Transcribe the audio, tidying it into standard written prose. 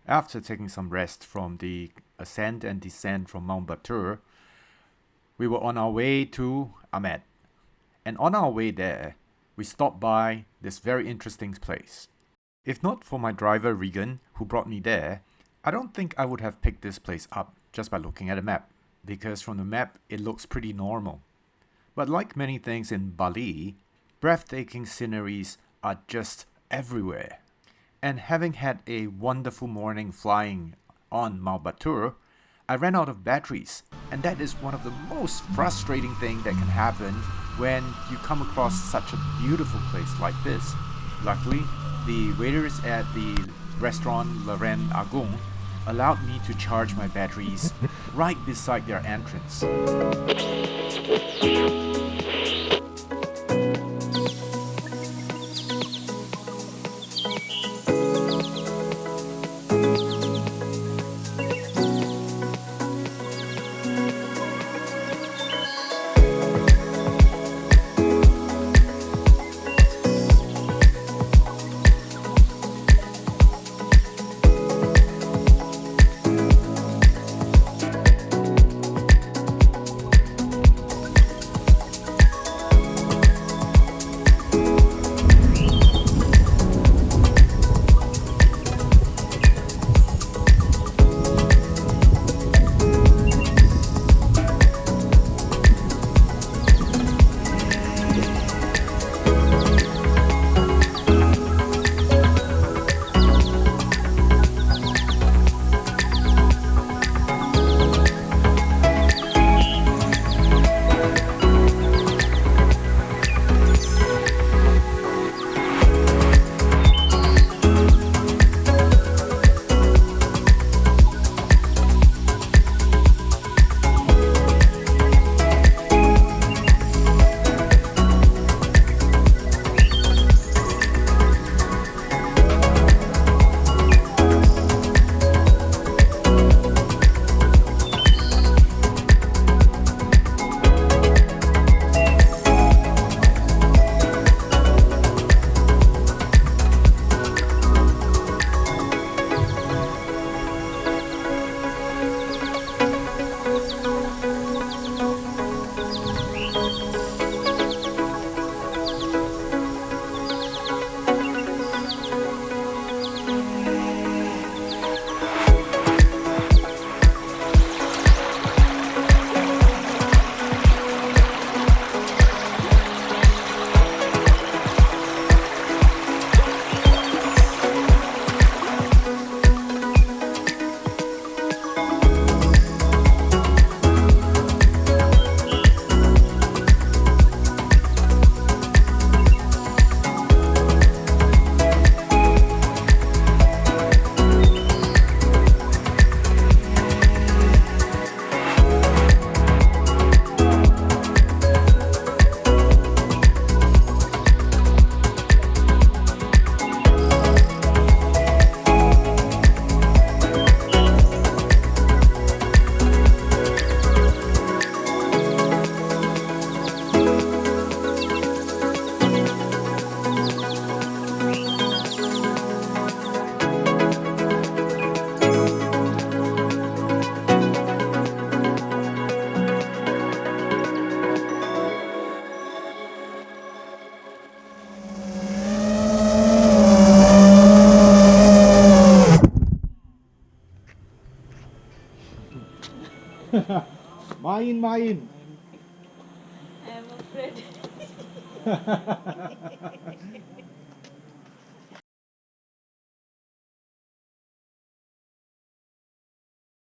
After taking some rest from the ascent and descent from Mt Batur, we were on our way to Amed. And on our way there, we stopped by this very interesting place. If not for my driver Regan, who brought me there, I don't think I would have picked this place up just by looking at a map, because from the map it looks pretty normal. But like many things in Bali, breathtaking sceneries are just everywhere. And having had a wonderful morning flying on Mt Batur, I ran out of batteries, and that is one of the most frustrating things that can happen when you come across such a beautiful place like this. Luckily, the waiters at the restaurant Lereng Agung allowed me to charge my batteries right beside their entrance. Main. I'm afraid.